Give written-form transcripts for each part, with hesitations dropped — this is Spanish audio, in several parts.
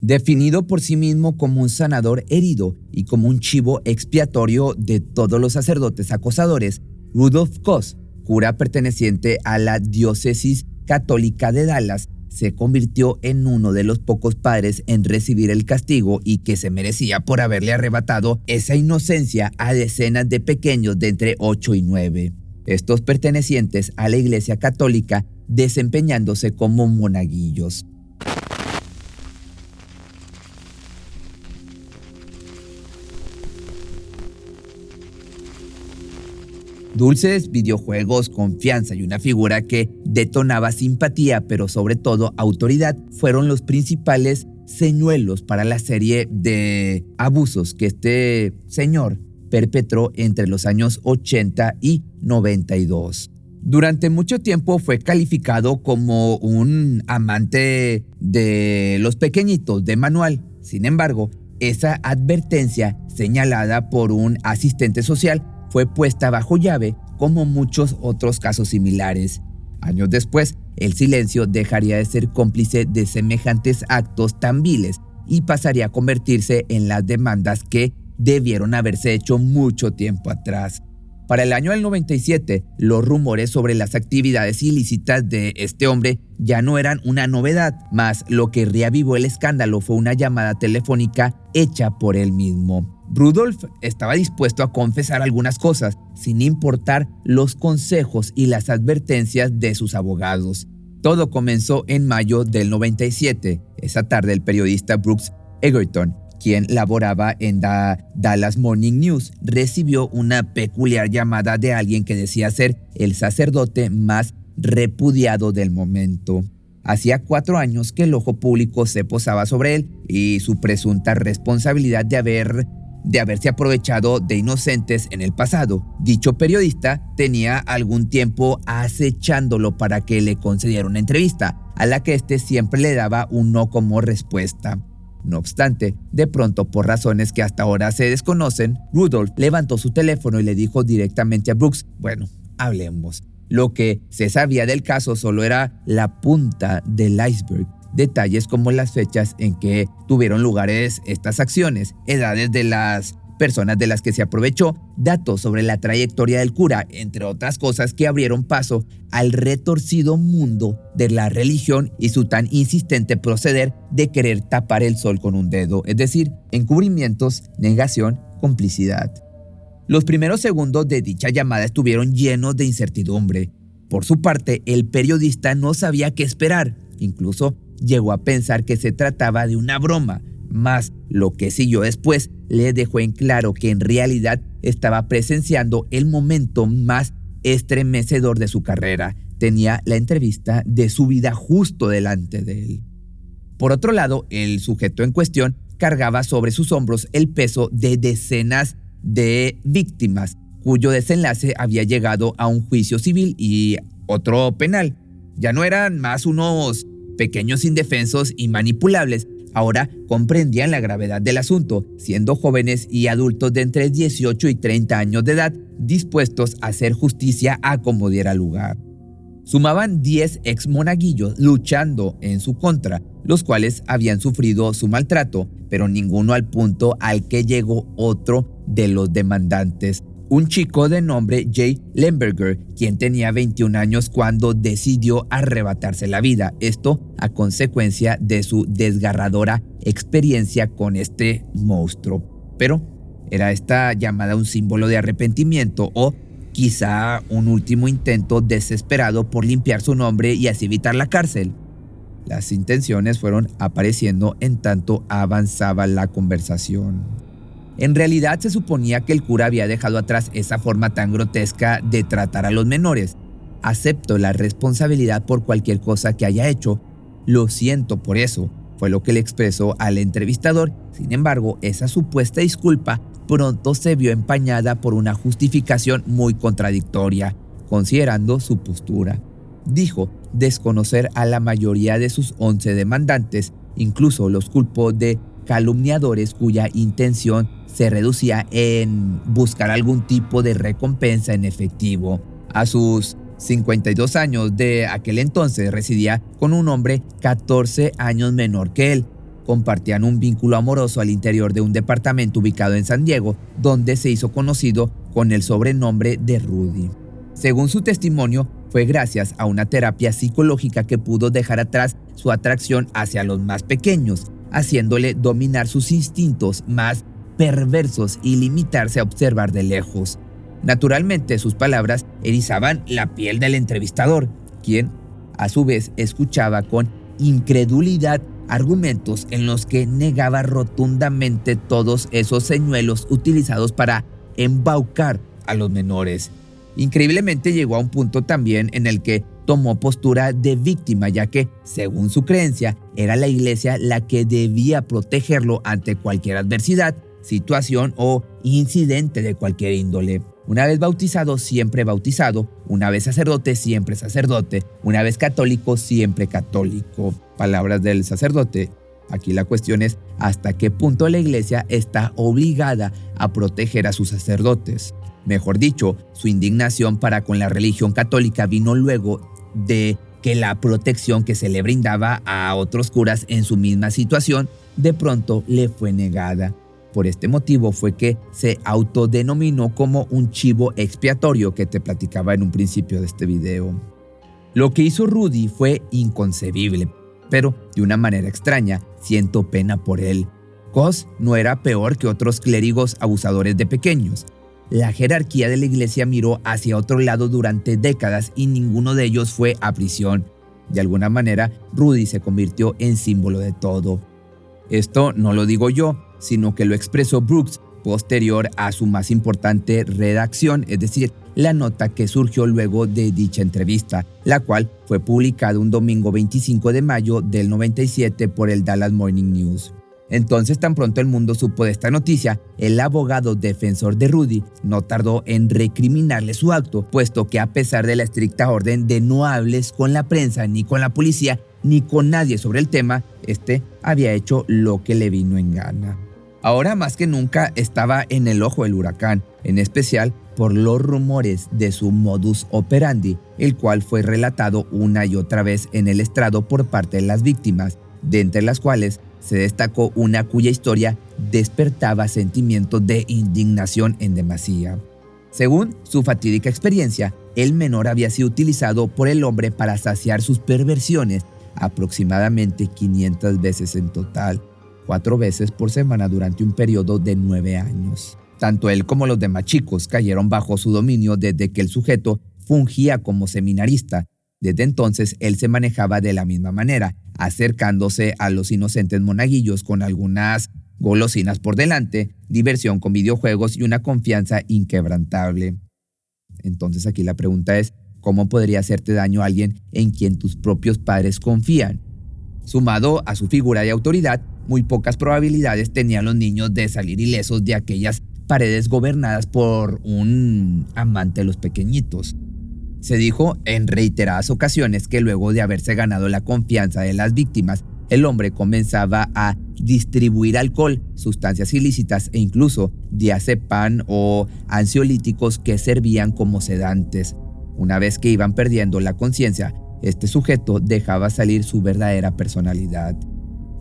Definido por sí mismo como un sanador herido y como un chivo expiatorio de todos los sacerdotes acosadores, Rudolf Koss, cura perteneciente a la diócesis católica de Dallas, se convirtió en uno de los pocos padres en recibir el castigo y que se merecía por haberle arrebatado esa inocencia a decenas de pequeños de entre 8 y 9. Estos pertenecientes a la Iglesia Católica desempeñándose como monaguillos. Dulces videojuegos, confianza y una figura que detonaba simpatía, pero sobre todo autoridad, fueron los principales señuelos para la serie de abusos que este señor perpetró entre los años 80 y 92. Durante mucho tiempo fue calificado como un amante de los pequeñitos de manual. Sin embargo, esa advertencia señalada por un asistente social fue puesta bajo llave, como muchos otros casos similares. Años después, el silencio dejaría de ser cómplice de semejantes actos tan viles y pasaría a convertirse en las demandas que debieron haberse hecho mucho tiempo atrás. Para el año del 97, los rumores sobre las actividades ilícitas de este hombre ya no eran una novedad, mas lo que reavivó el escándalo fue una llamada telefónica hecha por él mismo. Rudolf estaba dispuesto a confesar algunas cosas, sin importar los consejos y las advertencias de sus abogados. Todo comenzó en mayo del 97. Esa tarde, el periodista Brooks Egerton, quien laboraba en Dallas Morning News, recibió una peculiar llamada de alguien que decía ser el sacerdote más repudiado del momento. Hacía 4 años que el ojo público se posaba sobre él y su presunta responsabilidad de haberse aprovechado de inocentes en el pasado. Dicho periodista tenía algún tiempo acechándolo para que le concediera una entrevista, a la que éste siempre le daba un no como respuesta. No obstante, de pronto, por razones que hasta ahora se desconocen, Rudolf levantó su teléfono y le dijo directamente a Brooks: bueno, hablemos. Lo que se sabía del caso solo era la punta del iceberg. Detalles como las fechas en que tuvieron lugares estas acciones, edades de las personas de las que se aprovechó, datos sobre la trayectoria del cura, entre otras cosas que abrieron paso al retorcido mundo de la religión y su tan insistente proceder de querer tapar el sol con un dedo, es decir, encubrimientos, negación, complicidad. Los primeros segundos de dicha llamada estuvieron llenos de incertidumbre. Por su parte, el periodista no sabía qué esperar, incluso llegó a pensar que se trataba de una broma, mas lo que siguió después le dejó en claro que en realidad estaba presenciando el momento más estremecedor de su carrera. Tenía la entrevista de su vida justo delante de él. Por otro lado, el sujeto en cuestión cargaba sobre sus hombros el peso de decenas de víctimas, cuyo desenlace había llegado a un juicio civil y otro penal. Ya no eran más unos pequeños indefensos y manipulables, ahora comprendían la gravedad del asunto, siendo jóvenes y adultos de entre 18 y 30 años de edad, dispuestos a hacer justicia a como diera lugar. Sumaban 10 ex monaguillos luchando en su contra, los cuales habían sufrido su maltrato, pero ninguno al punto al que llegó otro de los demandantes. Un chico de nombre Jay Lemberger, quien tenía 21 años cuando decidió arrebatarse la vida. Esto a consecuencia de su desgarradora experiencia con este monstruo. Pero, ¿era esta llamada un símbolo de arrepentimiento o quizá un último intento desesperado por limpiar su nombre y así evitar la cárcel? Las intenciones fueron apareciendo en tanto avanzaba la conversación. En realidad se suponía que el cura había dejado atrás esa forma tan grotesca de tratar a los menores. Acepto la responsabilidad por cualquier cosa que haya hecho. Lo siento por eso, fue lo que le expresó al entrevistador. Sin embargo, esa supuesta disculpa pronto se vio empañada por una justificación muy contradictoria, considerando su postura. Dijo desconocer a la mayoría de sus 11 demandantes, incluso los culpó de calumniadores cuya intención se reducía en buscar algún tipo de recompensa en efectivo. A sus 52 años de aquel entonces residía con un hombre 14 años menor que él. compartían un vínculo amoroso al interior de un departamento ubicado en San Diego, donde se hizo conocido con el sobrenombre de Rudy. Según su testimonio, fue gracias a una terapia psicológica que pudo dejar atrás su atracción hacia los más pequeños, haciéndole dominar sus instintos más perversos y limitarse a observar de lejos. Naturalmente, sus palabras erizaban la piel del entrevistador, quien, a su vez, escuchaba con incredulidad argumentos en los que negaba rotundamente todos esos señuelos utilizados para embaucar a los menores. Increíblemente llegó a un punto también en el que tomó postura de víctima, ya que, según su creencia, era la iglesia la que debía protegerlo ante cualquier adversidad, situación o incidente de cualquier índole. Una vez bautizado, siempre bautizado. Una vez sacerdote, siempre sacerdote. Una vez católico, siempre católico. Palabras del sacerdote. Aquí la cuestión es hasta qué punto la iglesia está obligada a proteger a sus sacerdotes. Mejor dicho, su indignación para con la religión católica vino luego de que la protección que se le brindaba a otros curas en su misma situación de pronto le fue negada. Por este motivo fue que se autodenominó como un chivo expiatorio que te platicaba en un principio de este video. Lo que hizo Rudy fue inconcebible, pero de una manera extraña siento pena por él. Cos no era peor que otros clérigos abusadores de pequeños. La jerarquía de la iglesia miró hacia otro lado durante décadas y ninguno de ellos fue a prisión. De alguna manera, Rudy se convirtió en símbolo de todo. Esto no lo digo yo, sino que lo expresó Brooks posterior a su más importante redacción, es decir, la nota que surgió luego de dicha entrevista, la cual fue publicada un domingo 25 de mayo del 97 por el Dallas Morning News. Entonces, tan pronto el mundo supo de esta noticia, el abogado defensor de Rudy no tardó en recriminarle su acto, puesto que a pesar de la estricta orden de no hables con la prensa, ni con la policía, ni con nadie sobre el tema, este había hecho lo que le vino en gana. Ahora más que nunca estaba en el ojo del huracán, en especial por los rumores de su modus operandi, el cual fue relatado una y otra vez en el estrado por parte de las víctimas, de entre las cuales se destacó una cuya historia despertaba sentimientos de indignación en demasía. Según su fatídica experiencia, el menor había sido utilizado por el hombre para saciar sus perversiones aproximadamente 500 veces en total, 4 veces por semana durante un periodo de 9 años. Tanto él como los demás chicos cayeron bajo su dominio desde que el sujeto fungía como seminarista. Desde entonces, él se manejaba de la misma manera, acercándose a los inocentes monaguillos con algunas golosinas por delante, diversión con videojuegos y una confianza inquebrantable. Entonces aquí la pregunta es, ¿cómo podría hacerte daño a alguien en quien tus propios padres confían? Sumado a su figura de autoridad, muy pocas probabilidades tenían los niños de salir ilesos de aquellas paredes gobernadas por un amante de los pequeñitos. Se dijo en reiteradas ocasiones que luego de haberse ganado la confianza de las víctimas, el hombre comenzaba a distribuir alcohol, sustancias ilícitas e incluso diazepam o ansiolíticos que servían como sedantes. Una vez que iban perdiendo la conciencia, este sujeto dejaba salir su verdadera personalidad.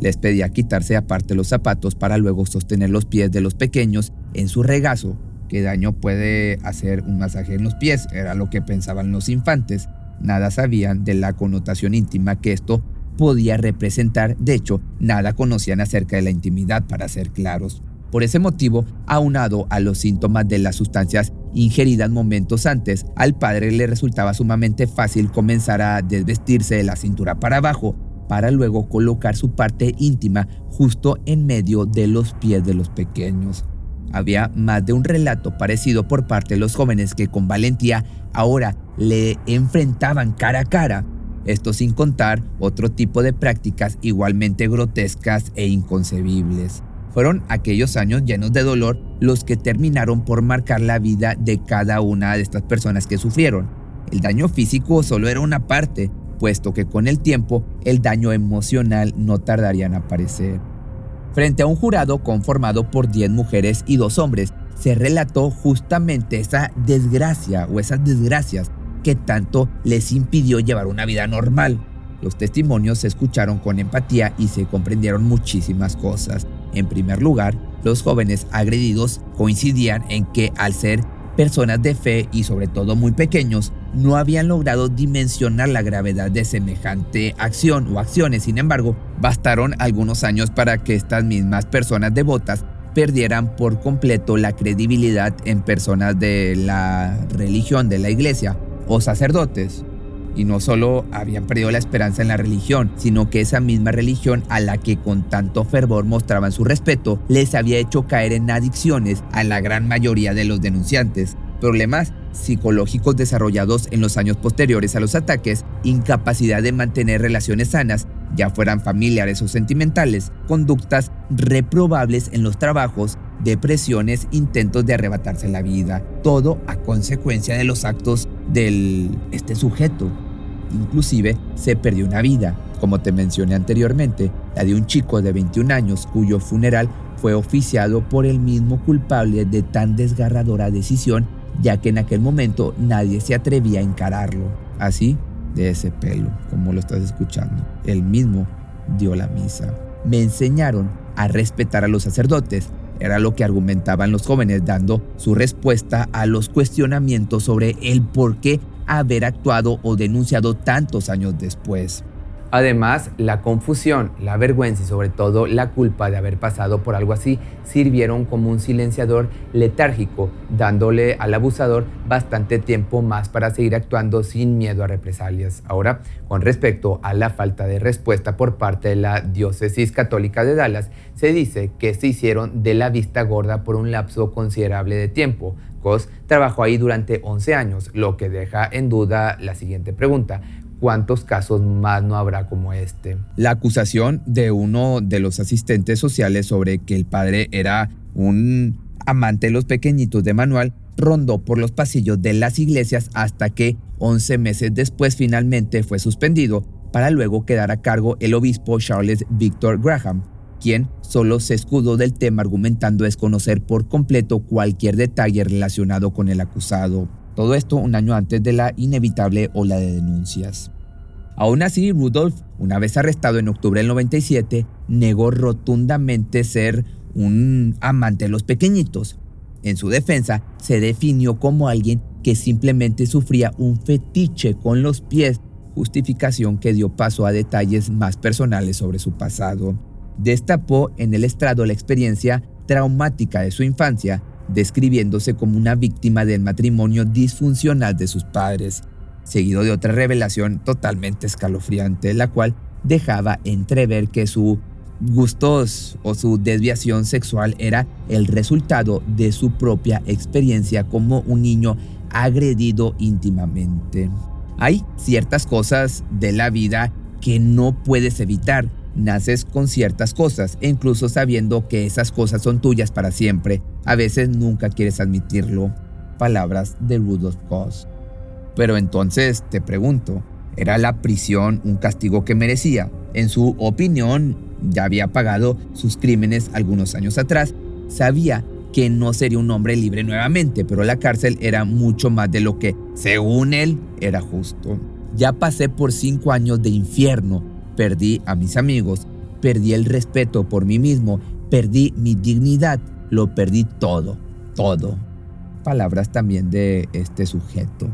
Les pedía quitarse aparte los zapatos para luego sostener los pies de los pequeños en su regazo. ¿Qué daño puede hacer un masaje en los pies? Era lo que pensaban los infantes. Nada sabían de la connotación íntima que esto podía representar. De hecho, nada conocían acerca de la intimidad, para ser claros. Por ese motivo, aunado a los síntomas de las sustancias ingeridas momentos antes, al padre le resultaba sumamente fácil comenzar a desvestirse de la cintura para abajo, para luego colocar su parte íntima justo en medio de los pies de los pequeños. Había más de un relato parecido por parte de los jóvenes que con valentía ahora le enfrentaban cara a cara. Esto sin contar otro tipo de prácticas igualmente grotescas e inconcebibles. Fueron aquellos años llenos de dolor los que terminaron por marcar la vida de cada una de estas personas que sufrieron. El daño físico solo era una parte, puesto que con el tiempo el daño emocional no tardaría en aparecer. Frente a un jurado conformado por 10 mujeres y 2 hombres, se relató justamente esa desgracia o esas desgracias que tanto les impidió llevar una vida normal. Los testimonios se escucharon con empatía y se comprendieron muchísimas cosas. En primer lugar, los jóvenes agredidos coincidían en que al ser personas de fe y sobre todo muy pequeños, no habían logrado dimensionar la gravedad de semejante acción o acciones. Sin embargo, bastaron algunos años para que estas mismas personas devotas perdieran por completo la credibilidad en personas de la religión, de la iglesia o sacerdotes. Y no solo habían perdido la esperanza en la religión, sino que esa misma religión a la que con tanto fervor mostraban su respeto, les había hecho caer en adicciones a la gran mayoría de los denunciantes. Problemas psicológicos desarrollados en los años posteriores a los ataques, incapacidad de mantener relaciones sanas, ya fueran familiares o sentimentales, conductas reprobables en los trabajos, depresiones, intentos de arrebatarse la vida, todo a consecuencia de los actos de este sujeto. Inclusive se perdió una vida, como te mencioné anteriormente, la de un chico de 21 años cuyo funeral fue oficiado por el mismo culpable de tan desgarradora decisión, ya que en aquel momento nadie se atrevía a encararlo. Así, de ese pelo, como lo estás escuchando. Él mismo dio la misa. Me enseñaron a respetar a los sacerdotes. Era lo que argumentaban los jóvenes, dando su respuesta a los cuestionamientos sobre el por qué haber actuado o denunciado tantos años después. Además, la confusión, la vergüenza y sobre todo la culpa de haber pasado por algo así sirvieron como un silenciador letárgico, dándole al abusador bastante tiempo más para seguir actuando sin miedo a represalias. Ahora, con respecto a la falta de respuesta por parte de la diócesis católica de Dallas, se dice que se hicieron de la vista gorda por un lapso considerable de tiempo. Coss trabajó ahí durante 11 años, lo que deja en duda la siguiente pregunta: ¿cuántos casos más no habrá como este? La acusación de uno de los asistentes sociales sobre que el padre era un amante de los pequeñitos de manual rondó por los pasillos de las iglesias hasta que 11 meses después finalmente fue suspendido, para luego quedar a cargo el obispo Charles Victor Graham, quien solo se escudó del tema argumentando desconocer por completo cualquier detalle relacionado con el acusado. Todo esto un año antes de la inevitable ola de denuncias. Aún así, Rudolph, una vez arrestado en octubre del 97, negó rotundamente ser un amante de los pequeñitos. En su defensa, se definió como alguien que simplemente sufría un fetiche con los pies, justificación que dio paso a detalles más personales sobre su pasado. Destapó en el estrado la experiencia traumática de su infancia, describiéndose como una víctima del matrimonio disfuncional de sus padres, seguido de otra revelación totalmente escalofriante, la cual dejaba entrever que sus gustos o su desviación sexual era el resultado de su propia experiencia como un niño agredido íntimamente. Hay ciertas cosas de la vida que no puedes evitar. Naces con ciertas cosas e incluso sabiendo que esas cosas son tuyas para siempre, a veces nunca quieres admitirlo. Palabras de Rudolph Coss. Pero entonces te pregunto, ¿era la prisión un castigo que merecía? En su opinión, ya había pagado sus crímenes algunos años atrás. Sabía que no sería un hombre libre nuevamente, pero la cárcel era mucho más de lo que, según él, era justo. Ya pasé por 5 años de infierno. Perdí a mis amigos, perdí el respeto por mí mismo, perdí mi dignidad, lo perdí todo, todo. Palabras también de este sujeto.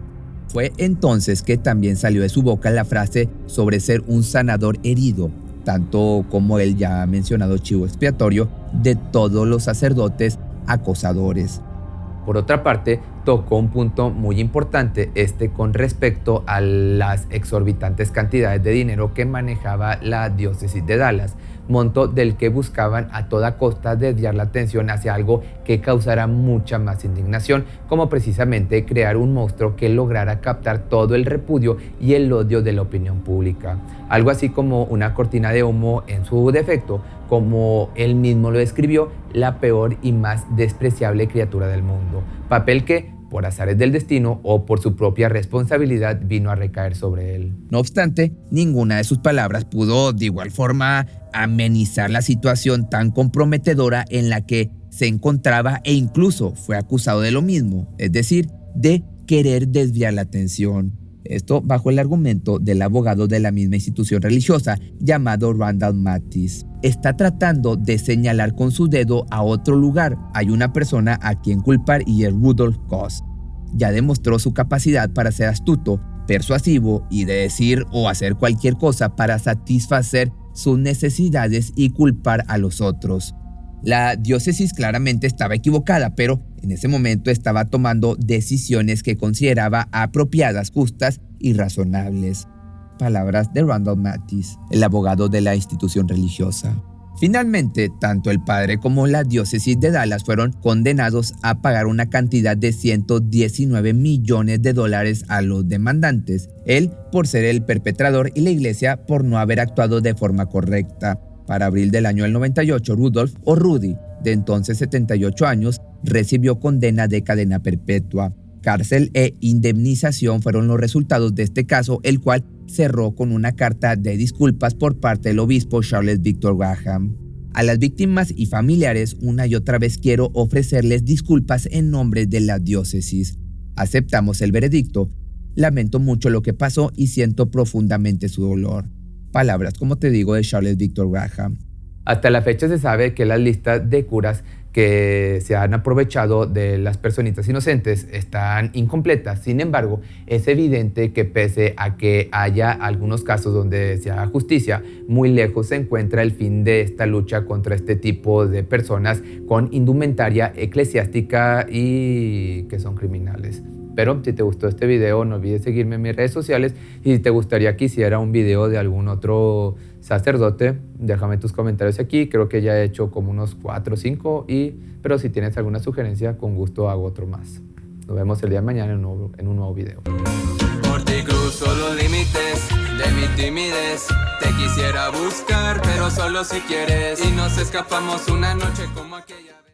Fue entonces que también salió de su boca la frase sobre ser un sanador herido, tanto como el ya mencionado chivo expiatorio de todos los sacerdotes acosadores. Por otra parte, tocó un punto muy importante con respecto a las exorbitantes cantidades de dinero que manejaba la diócesis de Dallas, monto del que buscaban a toda costa desviar la atención hacia algo que causara mucha más indignación, como precisamente crear un monstruo que lograra captar todo el repudio y el odio de la opinión pública. Algo así como una cortina de humo en su defecto, como él mismo lo describió, la peor y más despreciable criatura del mundo. Papel que, por azares del destino o por su propia responsabilidad, vino a recaer sobre él. No obstante, ninguna de sus palabras pudo de igual forma amenizar la situación tan comprometedora en la que se encontraba e incluso fue acusado de lo mismo, es decir, de querer desviar la atención. Esto bajo el argumento del abogado de la misma institución religiosa llamado Randall Mattis. Está tratando de señalar con su dedo a otro lugar. Hay una persona a quien culpar y es Rudolf Koss. Ya demostró su capacidad para ser astuto, persuasivo y de decir o hacer cualquier cosa para satisfacer sus necesidades y culpar a los otros. La diócesis claramente estaba equivocada, pero en ese momento estaba tomando decisiones que consideraba apropiadas, justas y razonables. Palabras de Randall Mattis, el abogado de la institución religiosa. Finalmente, tanto el padre como la diócesis de Dallas fueron condenados a pagar una cantidad de $119 millones a los demandantes, él por ser el perpetrador y la iglesia por no haber actuado de forma correcta. Para abril del año del 98, Rudolf o Rudy, de entonces 78 años, recibió condena de cadena perpetua. Cárcel e indemnización fueron los resultados de este caso, el cual cerró con una carta de disculpas por parte del obispo Charles Victor Graham. A las víctimas y familiares, una y otra vez quiero ofrecerles disculpas en nombre de la diócesis. Aceptamos el veredicto. Lamento mucho lo que pasó y siento profundamente su dolor. Palabras, como te digo, de Charles Victor Graham. Hasta la fecha se sabe que las listas de curas que se han aprovechado de las personitas inocentes están incompletas. Sin embargo, es evidente que pese a que haya algunos casos donde se haga justicia, muy lejos se encuentra el fin de esta lucha contra este tipo de personas con indumentaria eclesiástica y que son criminales. Pero si te gustó este video, no olvides seguirme en mis redes sociales y si te gustaría que hiciera un video de algún otro sacerdote, déjame tus comentarios aquí. Creo que ya he hecho como unos 4 o 5, pero si tienes alguna sugerencia, con gusto hago otro más. Nos vemos el día de mañana en un nuevo video. Por ti cruzo los límites de mi timidez. Te quisiera buscar, pero solo si quieres. Y nos escapamos una noche como aquella vez.